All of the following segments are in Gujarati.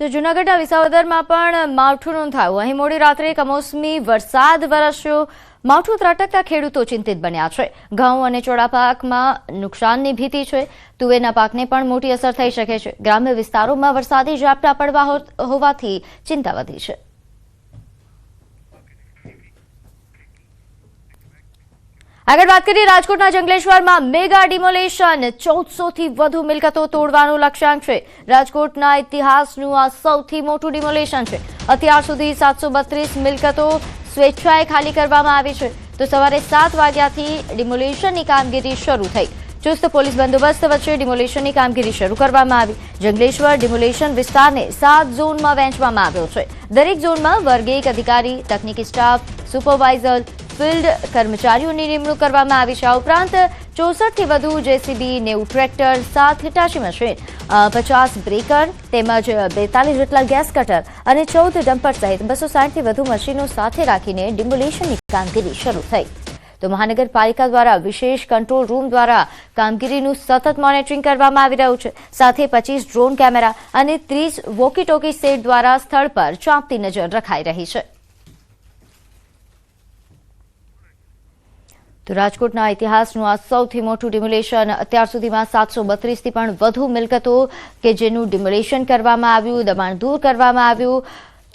તો જૂનાગઢના વિસાવદરમાં પણ માવઠું નોંધાયું। અહીં મોડી રાત્રે કમોસમી વરસાદ વરસ્યો। માવઠું ત્રાટકતા ખેડૂતો ચિંતિત બન્યા છે। ઘઉં અને ચોળા પાકમાં નુકસાનની ભીતિ છે। તુવેરના પાકને પણ મોટી અસર થઈ શકે છે। ગ્રામ્ય વિસ્તારોમાં વરસાદી ઝાપટા પડવા હોવાથી ચિંતા વધી છે। આગળ વાત કરીએ રાજકોટના જંગલેશ્વરમાં મેગા ડિમોલેશન 1400 થી વધુ મિલકતો તોડવાનો લક્ષ્યાંક છે। રાજકોટના ઇતિહાસનું આ સૌથી મોટું ડિમોલેશન છે। અત્યાર સુધી 732 મિલકતો સ્વેચ્છાએ ખાલી કરવામાં આવી છે। તો સવારે 7 વાગ્યાથી ડિમોલેશનની કામગીરી શરૂ થઈ। ચુસ્ત પોલીસ બંદોબસ્ત વચ્ચે ડિમોલેશનની કામગીરી શરૂ કરવામાં આવી। જંગલેશ્વર ડિમોલેશન વિસ્તારને 7 ઝોનમાં વહેંચવામાં આવ્યો છે। દરેક ઝોનમાં વર્ગ 1 અધિકારી, તકનીકી સ્ટાફ, સુપરવાઇઝર, ફિલ્ડ કર્મચારીઓની નિમણૂક કરવામાં આવી છે। આ ઉપરાંત 64 થી વધુ JCB, 90 tractor, 7 Hitachi machine, 50 breaker તેમજ 42 જેટલા ગેસ કટર અને 14 ડમ્પર સહિત 260 થી વધુ મશીનો સાથે રાખીને ડિમોલેશનની કામગીરી શરૂ થઈ। તો મહાનગરપાલિકા દ્વારા વિશેષ કંટ્રોલ રૂમ દ્વારા કામગીરીનું સતત મોનિટરિંગ કરવામાં આવી રહ્યું છે। સાથે 25 ડ્રોન કેમેરા અને 30 વોકી ટોકી સેટ દ્વારા સ્થળ પર ચાંપતી નજર રખાઈ રહી છે। તો રાજકોટના ઇતિહાસનું આ સૌથી મોટું ડિમોલેશન। અત્યાર સુધીમાં 732 થી પણ વધુ મિલકતો કે જેનું ડિમોલેશન કરવામાં આવ્યું, દબાણ દૂર કરવામાં આવ્યું।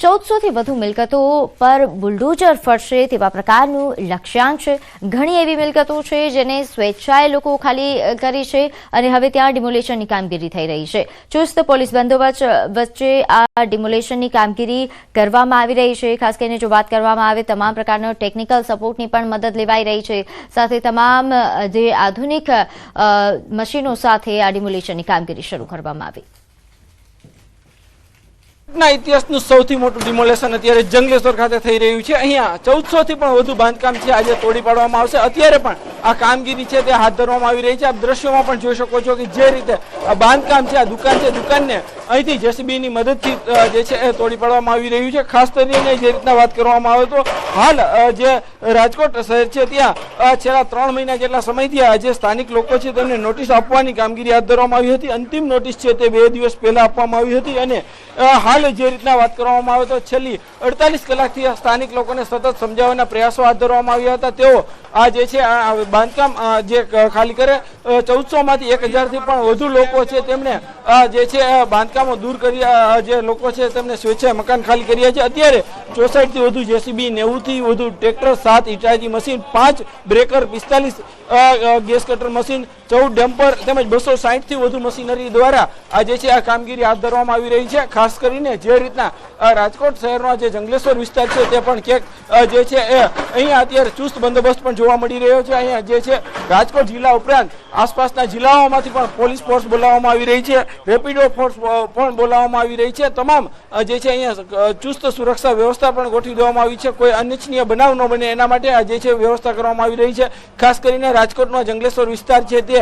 1400 થી વધુ મિલકતો પર બુલડોઝર ફરશે તેવા પ્રકારનું લક્ષ્યાંક છે। ઘણી એવી મિલકતો છે જેને સ્વેચ્છાએ લોકો ખાલી કરી છે અને હવે ત્યાં ડિમોલેશનની કામગીરી થઈ રહી છે। ચુસ્ત પોલીસ બંદોબસ્ત વચ્ચે આ ડિમોલેશનની કામગીરી કરવામાં આવી રહી છે। ખાસ કરીને જો વાત કરવામાં આવે તમામ પ્રકારના ટેકનિકલ સપોર્ટની પણ મદદ લેવાઈ રહી છે। સાથે તમામ જે આધુનિક મશીનો સાથે આ ડિમોલેશનની કામગીરી શરૂ કરવામાં આવી। ના ઇતિહાસનું સૌથી મોટું ડિમોલેશન અત્યારે જંગલેશ્વર ખાતે થઈ રહ્યું છે। અહીંયા 1400 થી પણ વધુ બાંધકામ છે આજે તોડી પાડવામાં આવશે। અત્યારે પણ આ કામગીરી છે તે હાથ ધરવામાં આવી રહી છે। આપ દ્રશ્યોમાં પણ જોઈ શકો છો કે જે રીતે આ બાંધકામ છે, આ દુકાન છે, દુકાનને અહીંથી જેસીબીની મદદથી જે છે એ તોડી પાડવામાં આવી રહ્યું છે। ખાસ કરીને જે રીતના વાત કરવામાં આવે તો હાલ જે રાજકોટ શહેર છે ત્યાં છેલ્લા 3 મહિના જેટલા સમયથી આજે સ્થાનિક લોકો છે તેમને નોટિસ આપવાની કામગીરી હાથ ધરવામાં આવી હતી। અંતિમ નોટિસ છે તે 2 દિવસ પહેલા આપવામાં આવી હતી અને હાલ જે રીતના વાત કરવામાં આવે તો છેલ્લી 48 કલાકથી સ્થાનિક લોકોને સતત સમજાવવાના પ્રયાસો હાથ ધરવામાં આવ્યા હતા। તેઓ આ જે છે બાંધકામ જે ખાલી કરે 1400 માંથી 1000 થી પણ વધુ લોકો છે તેમને જે છે બાંધકામો દૂર કરી જે લોકો છે તેમને સ્વેચ્છાએ મકાન ખાલી કર્યા છે। અત્યારે 64 થી વધુ જેસીબી, 90 થી વધુ tractor, 7 Hitachi machine, 5 breaker, 45 gas cutter machine, 14 dumper તેમજ 260 થી વધુ મશીનરી દ્વારા આ જે છે આ કામગીરી હાથ ધરવામાં આવી રહી છે। ખાસ કરીને જે રીતના રાજકોટ શહેરનો જે જંગલેશ્વર વિસ્તાર છે તે પણ ક્યાંક જે છે અહીંયા અત્યારે ચુસ્ત બંદોબસ્ત પણ જોવા મળી રહ્યો છે। અહીંયા જે છે રાજકોટ જિલ્લા ઉપરાંત આસપાસના જિલ્લાઓમાંથી પણ પોલીસ ફોર્સ બોલાવવામાં આવી રહી છે, રેપિડો ફોર્સ પણ બોલાવવામાં આવી રહી છે। તમામ જે છે અહીંયા ચુસ્ત સુરક્ષા વ્યવસ્થા પણ ગોઠવી દેવામાં આવી છે। કોઈ અનિચ્છનીય બનાવ ન બને એના માટે આ જે છે વ્યવસ્થા કરવામાં આવી રહી છે। ખાસ કરીને રાજકોટનો જંગલેશ્વર વિસ્તાર છે તે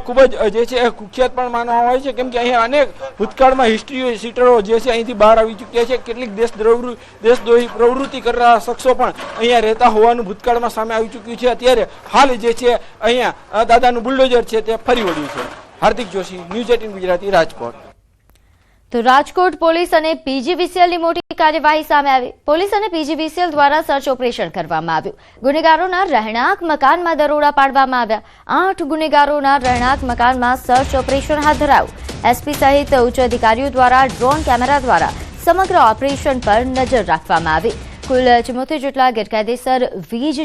ખૂબ જ જે છે કુખ્યાત પણ માનવામાં આવે છે, કેમ કે અહીંયા અનેક ભૂતકાળમાં હિસ્ટ્રી સીટરો જે છે અહીંથી બહાર આવી ચૂક્યા છે। કેટલીક દેશદ્રોહી પ્રવૃત્તિ કરનારા શખ્સો પણ અહીંયા રહેતા હોવાનું ભૂતકાળમાં સામે આવી ચૂક્યું છે। અત્યારે હાલ જે છે અહીંયા દાદાનું બુલડોઝર છે તે ફરી વળ્યું છે। હાર્દિક જોશી, ન્યૂઝ 18 ગુજરાતી, રાજકોટ। તો રાજકોટ પોલીસ અને પીજીવીસીએલની મોટી કાર્યવાહી સામે આવી। પોલીસ અને પીજીવીસીએલ દ્વારા સર્ચ ઓપરેશન કરવામાં આવ્યું। ગુનેગારોના રહેણાંક મકાનમાં દરોડા પાડવામાં આવ્યા। 8 ગુનેગારોના રહેણાંક મકાનમાં સર્ચ ઓપરેશન હાથ ધરાયું। એસપી સહિત ઉચ્ચ અધિકારીઓ દ્વારા ડ્રોન કેમેરા દ્વારા સમગ્ર ઓપરેશન પર નજર રાખવામાં આવી। કુલ 74 જેટલા ગેરકાયદેસર વીજ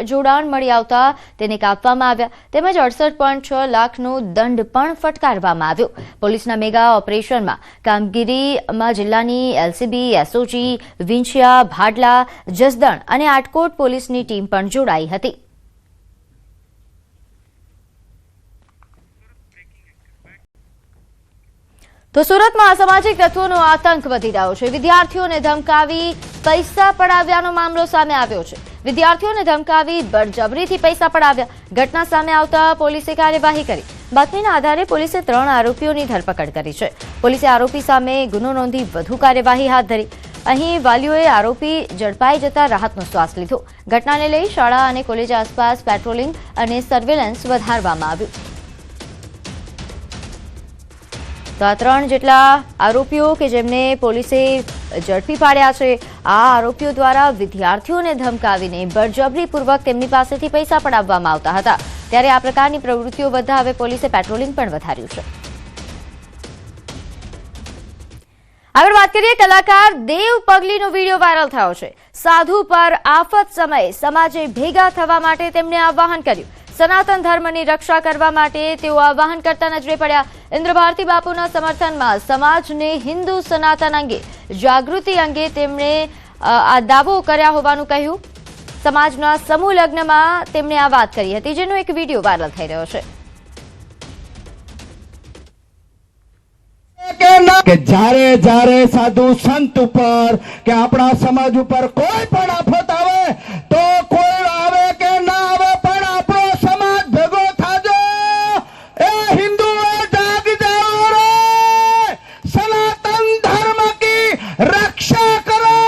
જોડાણ મળી આવતા તેને કાપવામાં આવ્યા તેમજ 68.6 લાખનો દંડ પણ ફટકારવામાં આવ્યો। પોલીસના મેગા ઓપરેશનમાં કામગીરીમાં જિલ્લાની એલસીબી, એસઓજી, વિંછિયા, ભાડલા, જસદણ અને આટકોટ પોલીસની ટીમ પણ જોડાઈ હતી। તો સુરતમાં અસામાજિક તત્વોનો આતંક વધી રહ્યો છે। વિદ્યાર્થીઓને ધમકાવી પૈસા પડાવ્યાનો મામલો સામે આવ્યો છે। વિદ્યાર્થીઓને ધમકાવી બળજબરીથી પૈસા પડાવ્યા। ઘટના સામે આવતા પોલીસે કાર્યવાહી કરી। બાતમીના આધારે પોલીસે 3 આરોપીઓની ધરપકડ કરી છે। પોલીસે આરોપી સામે ગુનો નોંધી વધુ કાર્યવાહી હાથ ધરી। અહીં વાલીઓએ આરોપી ઝડપાઈ જતા રાહતનો શ્વાસ લીધો। ઘટનાને લઈ શાળા અને કોલેજ આસપાસ પેટ્રોલિંગ અને સર્વેલન્સ વધારવામાં આવ્યું। તો આ 3 જેટલા આરોપીઓ કે જેમને પોલીસે ઝડપી પાડ્યા છે, આ આરોપીઓ દ્વારા વિદ્યાર્થીઓને ધમકાવીને બળજબરીપૂર્વક તેમની પાસેથી પૈસા પડાવવામાં આવતા હતા। ત્યારે આ પ્રકારની પ્રવૃત્તિઓ વધતા હવે પોલીસે પેટ્રોલિંગ પણ વધાર્યું છે। આગળ વાત કરીએ, કલાકાર દેવ પગલીનો વિડીયો વાયરલ થયો છે। સાધુ પર આફત સમયે સમાજે ભેગા થવા માટે તેમણે આહ્વાન કર્યું। સનાતન ધર્મની રક્ષા કરવા માટે તેઓ આહ્વાન કરતા નજરે પડ્યા। ઇન્દ્ર ભારતી બાપુના સમર્થનમાં સમાજને હિન્દુ સનાતન અંગે જાગૃતિ અંગે તેમણે આ દાવો કર્યા હોવાનું કહ્યું। સમાજના સમૂહ લગ્નમાં તેમણે આ વાત કરી હતી, જેનો એક વિડીયો વાયરલ થઈ રહ્યો છે। કે જ્યારે જ્યારે સાધુ સંત ઉપર કે આપણા સમાજ ઉપર કોઈ પણ આફત આવે તો કોઈ આવે કે ના આવે પણ આપણો સમાજ ભેગો થાજો। એ હિન્દુઓ જાગ જાઓ રે, સનાતન ધર્મ की रक्षा करो।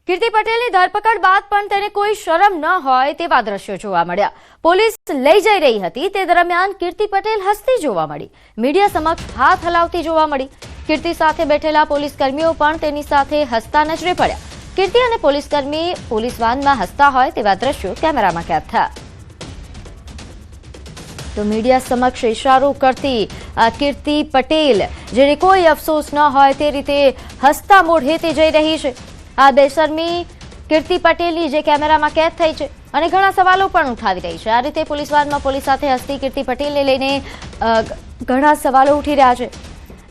કીર્તિ પટેલની ધરપકડ બાદ પણ તેને કોઈ શરમ ન હોય તેવા દ્રશ્યો જોવા મળ્યા। પોલીસ લઈ જઈ રહી હતી તે દરમિયાન કીર્તિ પટેલ હસતી જોવા મળી, મીડિયા સમક્ષ હાથ હલાવતી જોવા મળી। કીર્તિ સાથે બેઠેલા પોલીસ કર્મીઓ પણ તેની સાથે હસતા નજરે પડ્યા। કીર્તિ અને પોલીસ કર્મી પોલીસ વાનમાં હસતા હોય તેવા દ્રશ્યો કેમેરામાં કેદ થયા। તો મીડિયા સમક્ષ ઇશારો કરતી કીર્તિ પટેલ, જેને કોઈ અફસોસ ન હોય તે રીતે હસતા મોઢે તે જઈ રહી છે। આ બેશરમી કીર્તિ પટેલની જે કેમેરામાં કેદ થઈ છે અને ઘણા સવાલો પણ ઉઠાવી રહી છે। આ રીતે પોલીસ વાનમાં પોલીસ સાથે હસતી કીર્તિ પટેલને લઈને ઘણા સવાલો ઉઠી રહ્યા છે।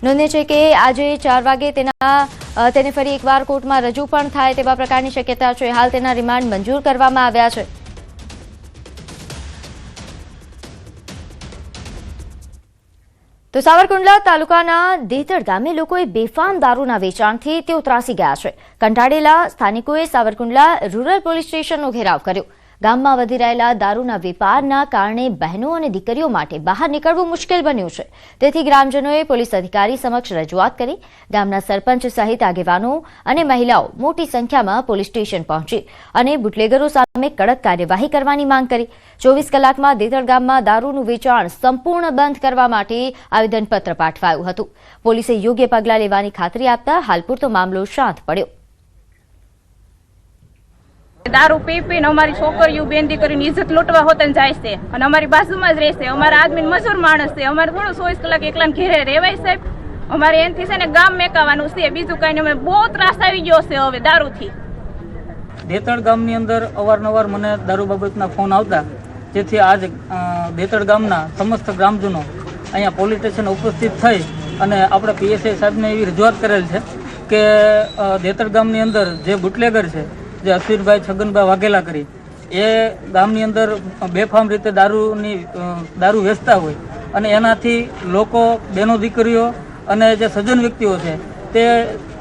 નોંધે છે કે આજે 4 વાગે તેને ફરી એકવાર કોર્ટમાં રજૂ પણ થાય તેવા પ્રકારની શક્યતા છે। હાલ તેના રિમાન્ડ મંજૂર કરવામાં આવ્યા છે। તો સાવરકુંડલા તાલુકાના દેતડ ગામે લોકોએ બેફામ દારૂના વેચાણથી તેઓ ત્રાસી ગયા છે। કંટાળેલા સ્થાનિકોએ સાવરકુંડલા રૂરલ પોલીસ સ્ટેશનનો ઘેરાવ કર્યો। ગામમાં વધી રહેલા દારૂના વેપારના કારણે બહેનો અને દીકરીઓ માટે બહાર નીકળવું મુશ્કેલ બન્યું છે। તેથી ગ્રામજનોએ પોલીસ અધિકારી સમક્ષ રજૂઆત કરી। ગામના સરપંચ સહિત આગેવાનો અને મહિલાઓ મોટી સંખ્યામાં પોલીસ સ્ટેશન પહોંચી અને બુટલેગરો સામે કડક કાર્યવાહી કરવાની માંગ કરી। 24 કલાકમાં દેતડ ગામમાં દારૂનું વેચાણ સંપૂર્ણ બંધ કરવા માટે આવેદનપત્ર પાઠવાયું હતું। પોલીસે યોગ્ય પગલાં લેવાની ખાતરી આપતા હાલ પૂરતો મામલો શાંત પડ્યો। દારૂ પી પીને અમારી છોકરીઓ બેન દીકરીની ઇજ્જત લૂંટવા હોતન જાય છે અને અમારી બાજુમાં જ રહેશે। અમારા આદમી મજૂર માણસ છે, અમારે થોડું 24 કલાક એકલા ઘેરે રહેવાય સાહેબ। અમારે એનથી છે ને ગામ મેકાવાનું છે, બીજું કઈ નહીં। અમે બહુ ત્રાસ આવી ગયો છે હવે દારૂથી। દેતડ ગામની અંદર અવારનવાર મને દારૂ બાબતના ફોન આવતા, જેથી આજ દેતડ ગામના સમસ્ત ગ્રામજનો અહીંયા પોલીસ સ્ટેશન ઉપસ્થિત થઈ અને આપણે પીએસઆઈ સાહેબને એવી રજૂઆત કરેલ છે કે દેતડ ગામની અંદર જે બુટલેગર છે, જે અસીરભાઈ છગનભાઈ વાઘેલા કરી, એ ગામની અંદર બેફામ રીતે દારૂ વેચતા હોય અને એનાથી લોકો, બહેનો દીકરીઓ અને જે સજ્જન વ્યક્તિઓ છે તે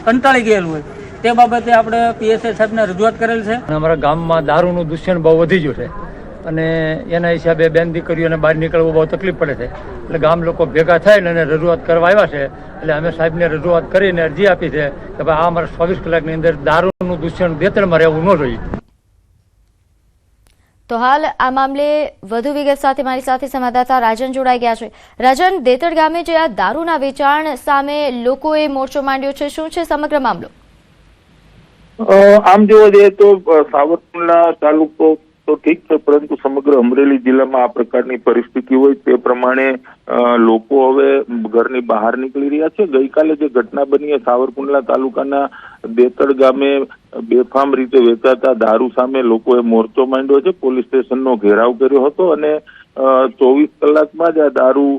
કંટાળી ગયેલ હોય। તે બાબતે આપણે પીએસઆઈ સાહેબને રજૂઆત કરેલ છે। અમારા ગામમાં દારૂનું દૂષણ બહુ વધી ગયું છે અને એના હિસાબે બેન દીકરીઓને બહાર નીકળવું બહુ તકલીફ પડે છે। એટલે ગામ લોકો ભેગા થઈને અને રજૂઆત કરવા આવ્યા છે। એટલે અમે સાહેબને રજૂઆત કરીને અરજી આપી છે કે ભાઈ આ અમારા 24 કલાકની અંદર દારૂનું દૂષણ દેતડમાં રહેવું ન જોઈએ। તો હાલ આ મામલે વધુ વિગત સાથે મારી સાથે સંવાદદાતા રાજન જોડાઈ ગયા છે। રાજન, દેતડ ગામે જે આ દારૂના વેચાણ સામે લોકોએ મોરચો માંડ્યો છે, શું છે સમગ્ર મામલો? આમ જોવા જઈએ તો સાવરકુંડલા તાલુકો તો ઠીક છે, પરંતુ સમગ્ર અમરેલી જિલ્લામાં આ પ્રકારની પરિસ્થિતિ હોય તે પ્રમાણે લોકો હવે ઘરની બહાર નીકળી રહ્યા છે। ગઈકાલે જે ઘટના બની સાવરકુંડલા તાલુકાના દેતડ ગામે બેફામ રીતે વેચાતા દારૂ સામે લોકોએ મોરચો માંડ્યો છે, પોલીસ સ્ટેશનનો ઘેરાવ કર્યો હતો અને 24 કલાકમાં જ આ દારૂ